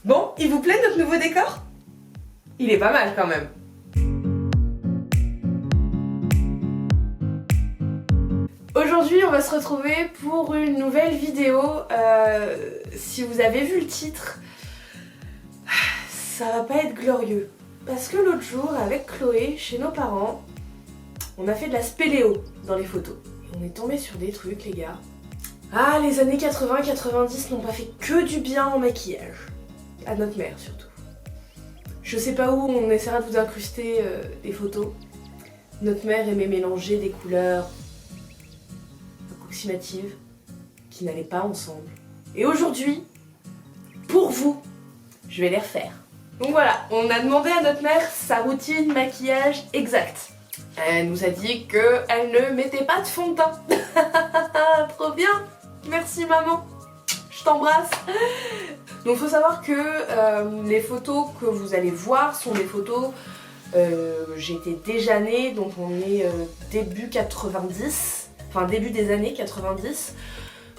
Bon, il vous plaît notre nouveau décor? Il est pas mal quand même. Aujourd'hui, on va se retrouver pour une nouvelle vidéo. Si vous avez vu le titre, ça va pas être glorieux. Parce que l'autre jour, avec Chloé, chez nos parents, on a fait de la spéléo dans les photos. Et on est tombé sur des trucs, les gars. Ah, les années 80-90 n'ont pas fait que du bien en maquillage. À notre mère, surtout. Je sais pas où on essaiera de vous incruster des photos. Notre mère aimait mélanger des couleurs approximatives qui n'allaient pas ensemble. Et aujourd'hui, pour vous, je vais les refaire. Donc voilà, on a demandé à notre mère sa routine maquillage exacte. Elle nous a dit qu'elle ne mettait pas de fond de teint. Trop bien. Merci maman. Je t'embrasse. Donc faut savoir que les photos que vous allez voir sont des photos... j'étais déjà née, donc on est début 90. Enfin début des années 90.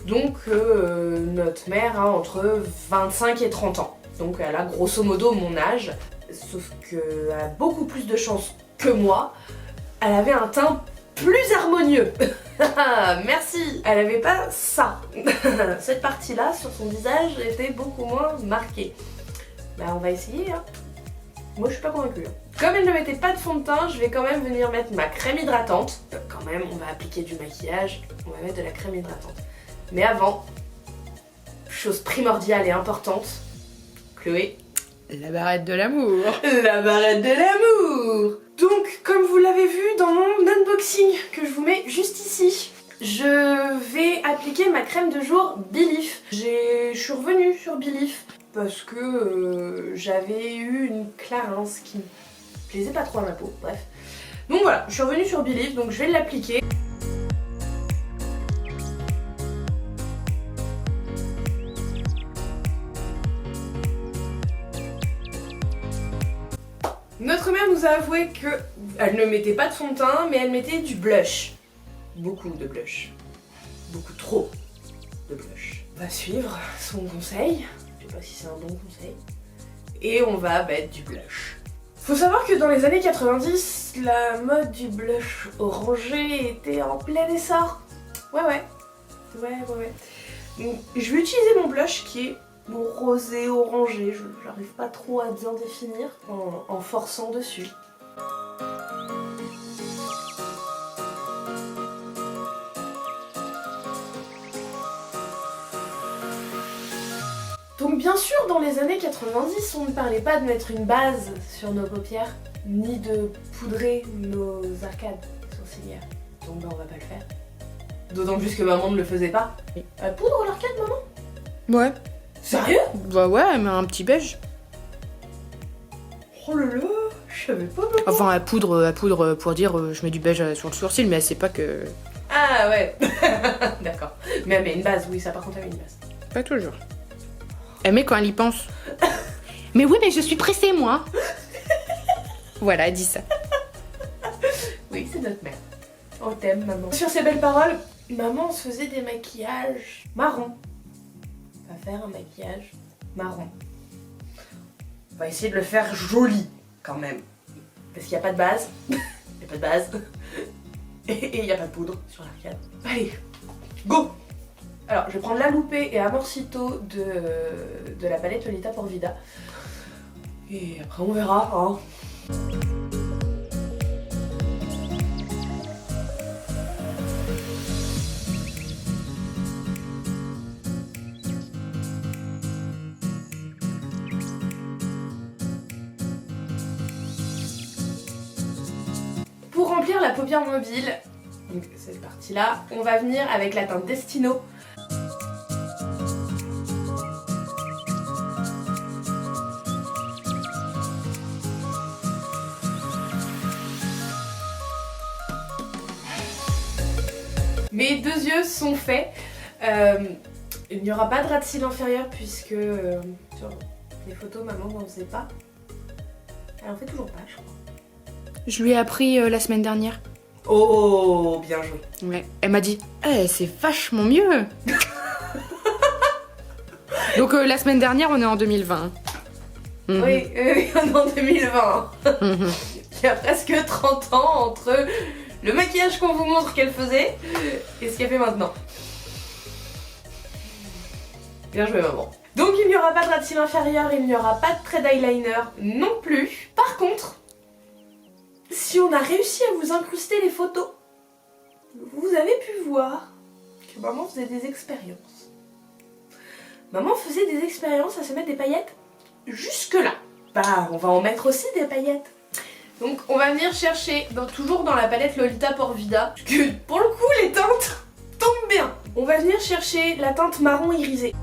Donc notre mère a entre 25 et 30 ans. Donc elle a grosso modo mon âge, sauf qu'elle a beaucoup plus de chance que moi. Elle avait un teint plus harmonieux. Merci. Elle avait pas ça. Cette partie-là sur son visage était beaucoup moins marquée. Bah on va essayer hein. Moi je suis pas convaincue. Comme elle ne mettait pas de fond de teint, je vais quand même venir mettre ma crème hydratante. Quand même, on va appliquer du maquillage, on va mettre de la crème hydratante. Mais avant, chose primordiale et importante, Chloé. La barrette de l'amour. La barrette de l'amour. Donc, comme vous l'avez vu dans mon unboxing, que je vous mets juste ici, je vais appliquer ma crème de jour Belif. Je suis revenue sur Belif parce que j'avais eu une clarence qui me plaisait pas trop à ma peau, bref. Donc voilà, je suis revenue sur Belif, donc je vais l'appliquer. Notre mère nous a avoué qu'elle ne mettait pas de fond de teint, mais elle mettait du blush. Beaucoup de blush. Beaucoup trop de blush. On va suivre son conseil. Je sais pas si c'est un bon conseil. Et on va mettre du blush. Faut savoir que dans les années 90, la mode du blush orangé était en plein essor. Ouais. Donc, je vais utiliser mon blush qui est mon rosé orangé. J'arrive pas trop à bien définir en forçant dessus. Donc bien sûr, dans les années 90, on ne parlait pas de mettre une base sur nos paupières, ni de poudrer nos arcades sourcilières. Donc bah on va pas le faire. D'autant plus que maman ne le faisait pas. Poudre l'arcade, maman? Ouais. Sérieux? Bah ouais, mais un petit beige. Oh là là, je savais pas maman. Enfin, à poudre pour dire je mets du beige sur le sourcil, mais elle sait pas que... Ah ouais. D'accord. Mais elle met une base, oui, ça par contre elle met une base. Pas toujours. Elle met quand elle y pense. Mais oui, mais je suis pressée, moi. Voilà, elle dit ça. Oui, c'est notre mère. On t'aime, maman. Sur ces belles paroles, maman se faisait des maquillages marrons. On va faire un maquillage marron. On va essayer de le faire joli, quand même. Parce qu'il n'y a pas de base. Il n'y a pas de base. Et il n'y a pas de poudre sur l'arcade. Allez, go! Alors, je vais prendre la Loupé et Amorcito de la palette Lolita Porvida. Et après, on verra, hein. Pour remplir la paupière mobile, donc cette partie-là, on va venir avec la teinte Destino. Mes deux yeux sont faits. Il n'y aura pas de ras de cils inférieur puisque sur les photos, maman n'en faisait pas. Elle en fait toujours pas, je crois. Je lui ai appris la semaine dernière. Oh, bien joué. Ouais. Elle m'a dit c'est vachement mieux. Donc la semaine dernière, on est en 2020. Oui, on est en 2020. Il y a presque 30 ans entre le maquillage qu'on vous montre qu'elle faisait et ce qu'elle fait maintenant. Bien joué maman. Donc il n'y aura pas de ras de cils inférieur, il n'y aura pas de trait d'eyeliner non plus. Par contre, si on a réussi à vous incruster les photos, vous avez pu voir que maman faisait des expériences. Maman faisait des expériences à se mettre des paillettes jusque là. Bah on va en mettre aussi des paillettes. Donc on va venir chercher, toujours dans la palette Lolita Porvida, parce que pour le coup les teintes tombent bien. On va venir chercher la teinte marron irisé.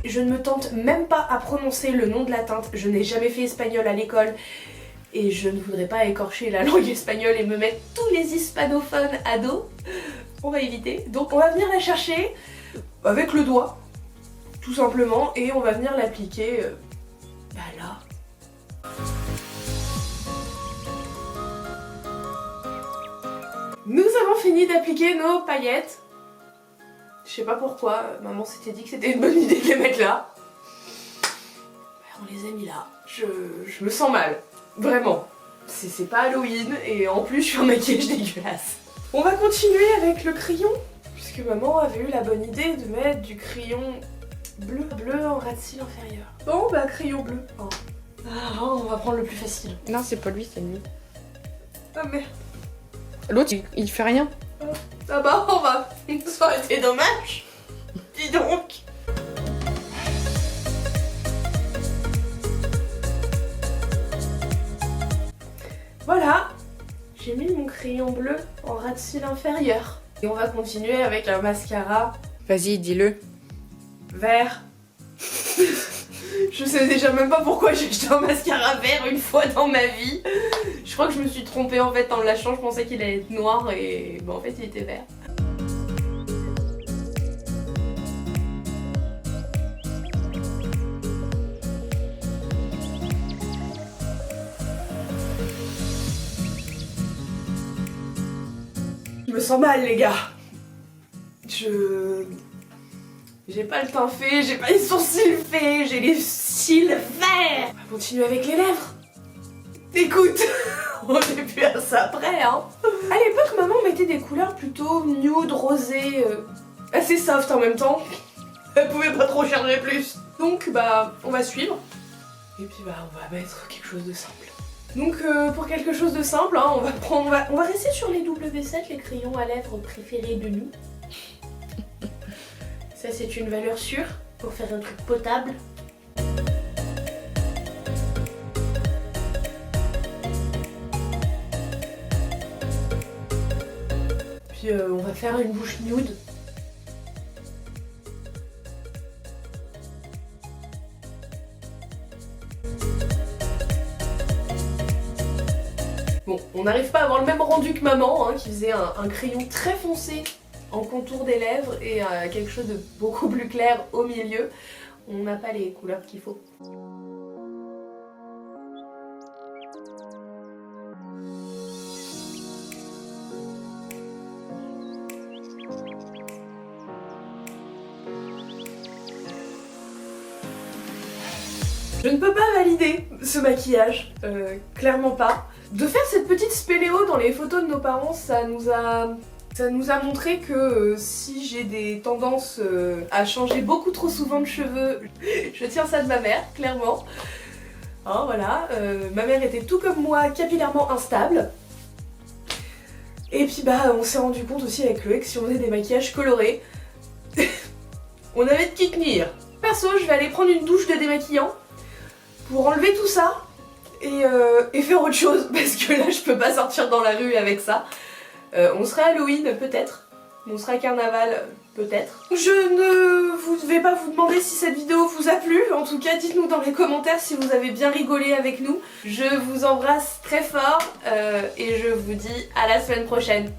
Je ne me tente même pas à prononcer le nom de la teinte, je n'ai jamais fait espagnol à l'école et je ne voudrais pas écorcher la langue espagnole et me mettre tous les hispanophones à dos. On va éviter. Donc on va venir la chercher avec le doigt, tout simplement, et on va venir l'appliquer là. Nous avons fini d'appliquer nos paillettes. Je sais pas pourquoi, maman s'était dit que c'était une bonne idée de les mettre là. On les a mis là. Je me sens mal, vraiment. C'est pas Halloween et en plus je suis en maquillage dégueulasse. On va continuer avec le crayon, puisque maman avait eu la bonne idée de mettre du crayon bleu en ras de cils inférieur. Bon bah crayon bleu. Oh. Ah, on va prendre le plus facile. Non, c'est pas lui, c'est lui. Ah merde. L'autre, il fait rien. Ah bah on va. Ça aurait été dommage. Dis donc. Voilà. J'ai mis mon crayon bleu en ras de cils inférieur. Et on va continuer avec un mascara. Vas-y, dis-le. Vert. Je sais déjà même pas pourquoi j'ai acheté un mascara vert une fois dans ma vie. Je crois que je me suis trompée en fait en le lâchant, je pensais qu'il allait être noir et en fait il était vert. Je me sens mal les gars. J'ai pas le teint fait, j'ai pas les sourcils faits, j'ai les cils verts. On va continuer avec les lèvres. Écoute, on est plus à ça près hein. À l'époque, maman mettait des couleurs plutôt nude, rosé, assez soft en même temps. Elle pouvait pas trop chercher plus. Donc bah, on va suivre. Et puis bah, on va mettre quelque chose de simple. Donc pour quelque chose de simple, hein, on va rester sur les W7, les crayons à lèvres préférés de nous. Ça c'est une valeur sûre pour faire un truc potable. Puis on va faire une bouche nude. Bon, on n'arrive pas à avoir le même rendu que maman, hein, qui faisait un crayon très foncé en contour des lèvres et quelque chose de beaucoup plus clair au milieu. On n'a pas les couleurs qu'il faut. Je ne peux pas valider ce maquillage, clairement pas. De faire cette petite spéléo dans les photos de nos parents, ça nous a montré que si j'ai des tendances à changer beaucoup trop souvent de cheveux, je tiens ça de ma mère, clairement. Hein, voilà, ma mère était tout comme moi, capillairement instable. Et puis bah on s'est rendu compte aussi avec Chloé que si on faisait des maquillages colorés, on avait de qui tenir. Perso, je vais aller prendre une douche de démaquillant pour enlever tout ça et faire autre chose parce que là je peux pas sortir dans la rue avec ça. On sera Halloween peut-être, on sera carnaval peut-être. Je ne vais pas vous demander si cette vidéo vous a plu, en tout cas dites-nous dans les commentaires si vous avez bien rigolé avec nous. Je vous embrasse très fort et je vous dis à la semaine prochaine.